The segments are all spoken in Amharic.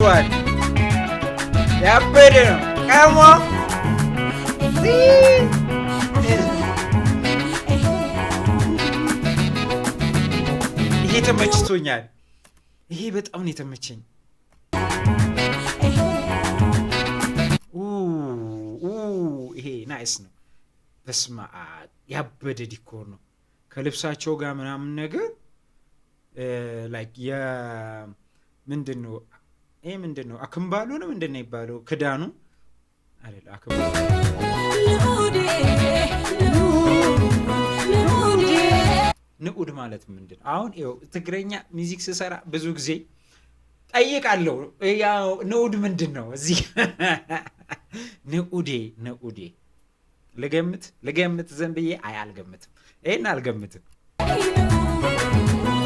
What? ያበደ ነው። ቀሞ ይሄ ተመችቶኛል። ይሄ በጣም ነው የተመቸኝ። ይሄ ናይስ ነው። በስመ አብ ያበደ ዲኮር ነው ከልብሳቸው ጋር ምናምን ነገር ላይክ ምንድን ነው ይሄ ምንድን ነው? አክምባሉ ነው ምንድን ነው የሚባለው? ክዳኑ አይደል? አክምባሉ ንዑድ ማለት ምንድን ነው? አሁን ይኸው ትግረኛ ሚውዚክ ስሰራ ብዙ ጊዜ ጠይቃለሁ። ያው ንዑድ ምንድን ነው? እዚህ ንዑዴ ልገምት ዘንብዬ አልገምትም። ይሄን አልገምትም።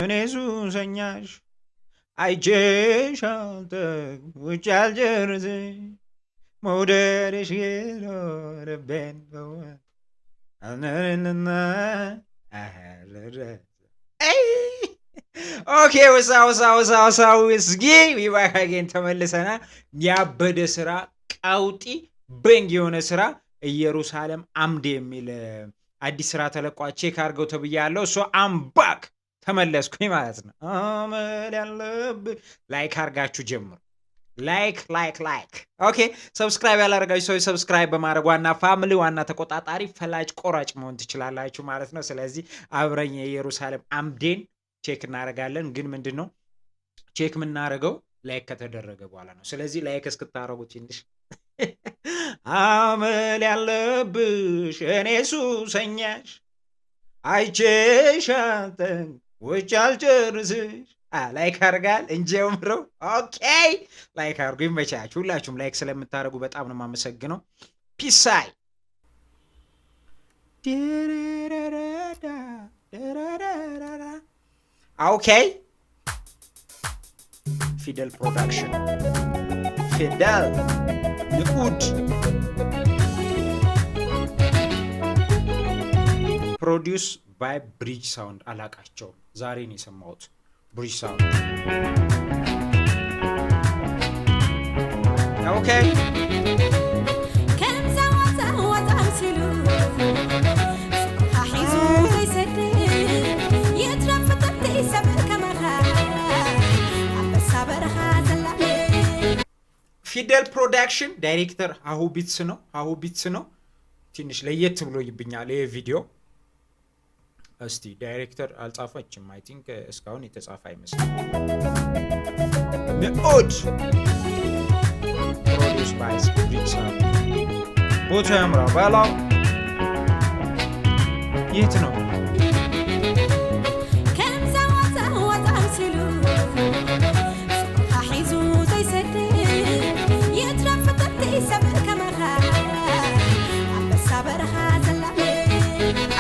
እኔ ሱሰኛሽ አይቼሽ ውጭ አልጨርስሽ መውደድሽ ልቤን ኦኬ ወሳው እስጊ ዊባካጌን ተመልሰና ያበደ ስራ ቀውጢ በንግ የሆነ ስራ ኢየሩሳሌም አምድ የሚል አዲስ ስራ ተለቋ ቼክ አድርገው ተብያለሁ። ሶ አምባክ ተመለስኩኝ ማለት ነው። አመል ያለብህ ላይክ አድርጋችሁ ጀምሩ። ላይክ ኦኬ። ሰብስክራይብ ያላደረጋችሁ ሰዎች ሰብስክራይብ በማድረግ ዋና ፋሚሊ ዋና ተቆጣጣሪ ፈላጭ ቆራጭ መሆን ትችላላችሁ ማለት ነው። ስለዚህ አብረኝ የኢየሩሳሌም አምዴን ቼክ እናደርጋለን። ግን ምንድነው ቼክ የምናደርገው ላይክ ከተደረገ በኋላ ነው። ስለዚህ ላይክ እስክታረጉ ትንሽ አመል ያለብሽ እኔ ሱሰኛሽ አይቼሽ አንተን ውጭ አልጨርስሽ ላይክ አድርጋል እንጀምረው። ኦኬ ላይክ አድርጉ። ይመቻችሁ። ሁላችሁም ላይክ ስለምታደርጉ በጣም ነው የማመሰግነው። ፒሳይ ኦኬ። ፊደል ፕሮዳክሽን ፊደል ንዑድ ፕሮዲውስ ባይ ብሪጅ ሳውንድ አላቃቸው ዛሬ ነው የሰማሁት። ብሪጅ ሳውንድ ኦኬ። ፊደል ፕሮዳክሽን ዳይሬክተር ሀሁ ቢትስ ነው። ትንሽ ለየት ብሎይብኛል ይሄ ቪዲዮ። እስቲ ዳይሬክተር አልጻፈችም። አይ ቲንክ እስካሁን የተጻፈ አይመስልም። ንዑድ ፕሮዲውስ ባይ ብሪጅ ሳውንድ ቦታ ያምራ ባላው የት ነው?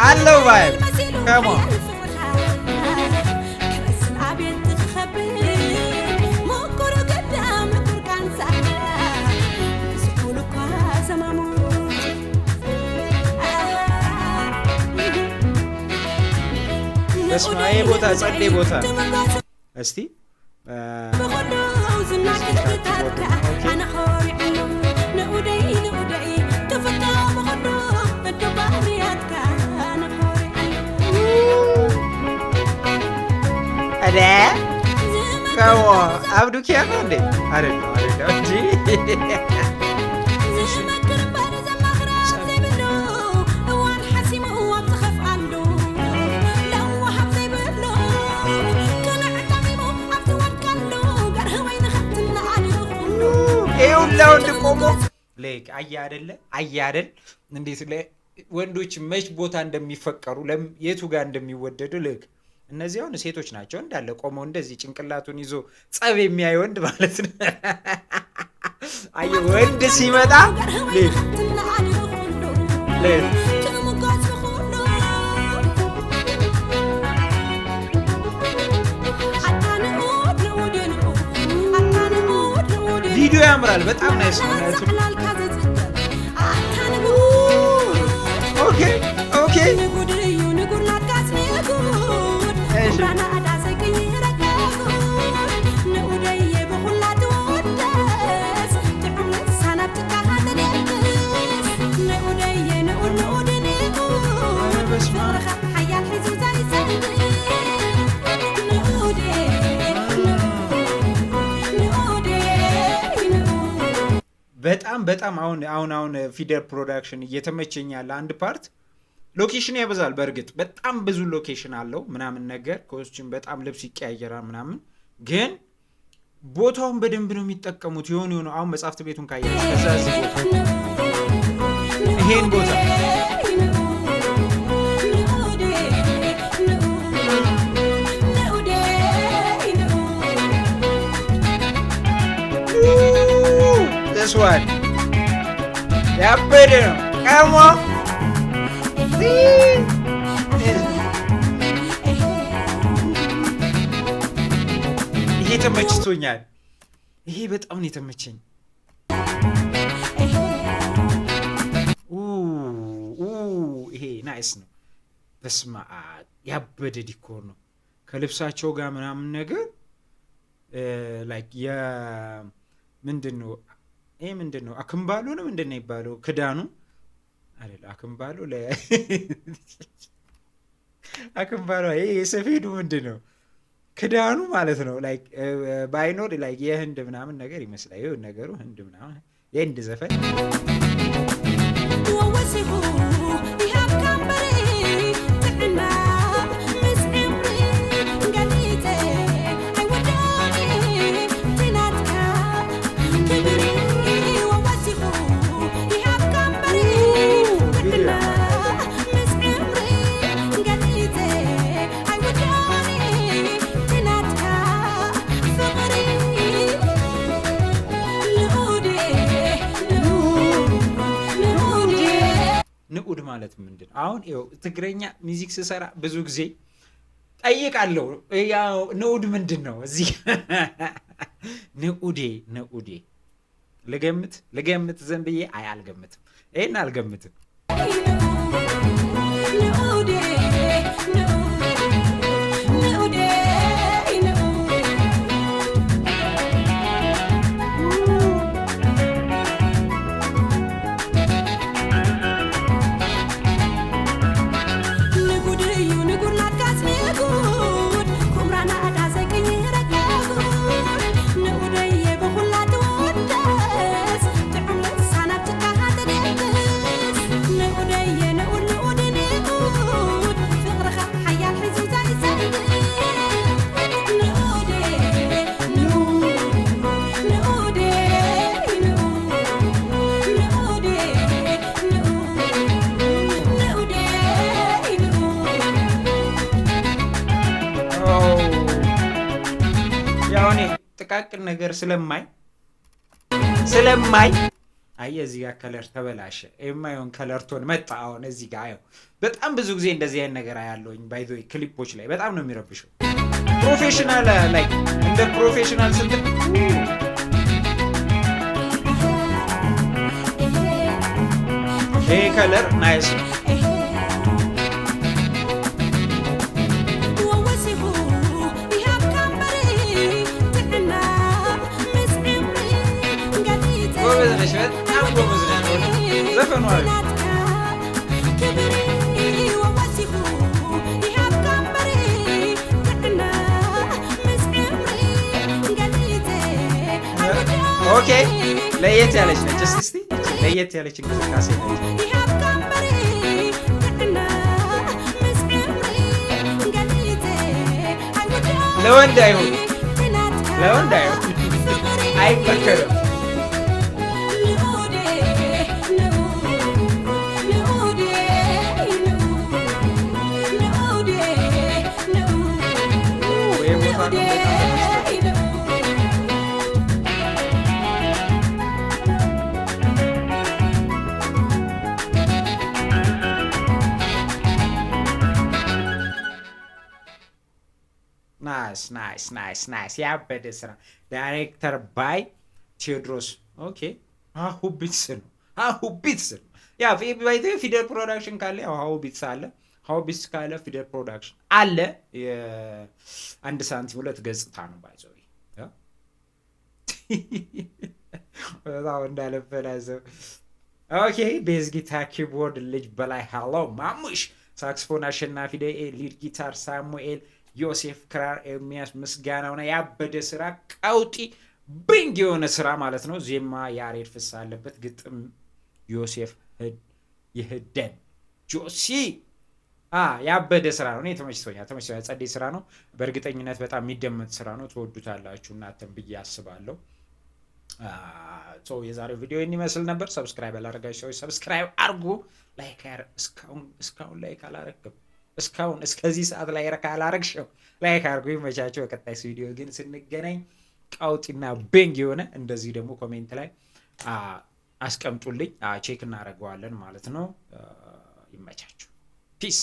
አለው ባይ ካሞ በስማዬ ቦታ ጸዴ ቦታ እስቲ አደ ካሞ አብዱ ኪያኖ እንዴ አይደለም እንጂ ይኸውልህ እንድቆሞ ሌክ አያደል እንዴት ወንዶች መች ቦታ እንደሚፈቀሩ የቱ ጋር እንደሚወደዱ ልክ እነዚህ አሁን ሴቶች ናቸው እንዳለ ቆመው እንደዚህ ጭንቅላቱን ይዞ ጸብ የሚያይ ወንድ ማለት ነው። አይ ወንድ ሲመጣ ቪዲዮ ያምራል። በጣም ናይስ ነው። ኦኬ በጣም አሁን ፊደል ፕሮዳክሽን እየተመቸኝ ያለ አንድ ፓርት ሎኬሽን ያበዛል። በእርግጥ በጣም ብዙ ሎኬሽን አለው ምናምን ነገር ኮስቹም በጣም ልብስ ይቀያየራል ምናምን፣ ግን ቦታውን በደንብ ነው የሚጠቀሙት። የሆኑ አሁን መጽሐፍት ቤቱን ካየህ ከዛ እዚህ ቦታ ይሄን ቦታ ስዋል ያበደ ነው ቀሞ ይሄ ተመችቶኛል። ይሄ በጣም ነው የተመቸኝ። ይሄ ናይስ ነው። በስማ ያበደ ዲኮር ነው ከልብሳቸው ጋር ምናምን ነገር ላይክ ምንድነው ይሄ ምንድነው? አክምባሎ ነው ምንድነው ይባለው? ክዳኑ አይደል? አክምባሎ አክምባሎ ይሄ የሰፌዱ ምንድነው? ክዳኑ ማለት ነው። ላይክ ባይኖር ላይክ የህንድ ምናምን ነገር ይመስላል። ይሄ ነገሩ ህንድ ምናምን የህንድ ዘፈን ንዑድ ማለት ምንድን? አሁን ይኸው ትግረኛ ሚውዚክ ስሰራ ብዙ ጊዜ ጠይቃለሁ። ያው ንዑድ ምንድን ነው? እዚህ ንዑዴ ልገምት ዘን ብዬ አልገምትም። ይሄን አልገምትም። ጥቃቅን ነገር ስለማይ አየህ እዚህ ጋር ከለር ተበላሸ። የማይሆን ከለር ቶን መጣ። አሁን እዚህ ጋር አየው። በጣም ብዙ ጊዜ እንደዚህ አይነት ነገር አያለሁኝ። ባይ ዘ ወይ ክሊፖች ላይ በጣም ነው የሚረብሸው። ፕሮፌሽናል ላይ እንደ ፕሮፌሽናል ስትል ይሄ ከለር ናይስ ነው። በጣም ጎበዝ ነሽ። ዘፈኑ አሪፍ ኦኬ። ለየት ያለች ነች። እስቲ ለየት ያለች እንቅስቃሴ ነች። ለወንድ አይሆን አይመከርም። ናይስ ያበደ ስራ። ዳይሬክተር ባይ ቴዎድሮስ። ኦኬ አሁ ቢትስ ነው። ያ ፊደል ፕሮዳክሽን ካለ ያው አሁ ቢትስ አለ። አሁ ቢትስ ካለ ፊደል ፕሮዳክሽን አለ። አንድ ሳንቲም ሁለት ገጽታ ነው ባይዘው በጣም እንዳለፈላዘው። ኦኬ ቤዝ ጊታር ኪቦርድ ልጅ በላይ ሃሎ ማሙሽ፣ ሳክስፎን አሸናፊ ደኤ፣ ሊድ ጊታር ሳሙኤል ዮሴፍ፣ ክራር ኤርሚያስ ምስጋናውና ያበደ ስራ ቀውጢ ብንግ የሆነ ስራ ማለት ነው። ዜማ ያሬድ ፍስሐ አለበት፣ ግጥም ዮሴፍ ይህደን ጆሲ ያበደ ስራ ነው። እኔ ተመችቶኛል። ጸደይ ስራ ነው። በእርግጠኝነት በጣም የሚደመጥ ስራ ነው። ትወዱታላችሁ እናንተም ብዬ አስባለሁ። የዛሬው ቪዲዮ ይመስል ነበር። ሰብስክራይብ ያላረጋችሁ ሰዎች ሰብስክራይብ አርጉ። ላይክ እስካሁን ላይክ አላረግም። እስከዚህ ሰዓት ላይ ካላረግሽው ላይክ አርጉ። ይመቻቸው። በቀጣይ ቪዲዮ ግን ስንገናኝ ቀውጢና ቤንግ የሆነ እንደዚህ ደግሞ ኮሜንት ላይ አስቀምጡልኝ፣ ቼክ እናደርገዋለን ማለት ነው። ይመቻችሁ። ፒስ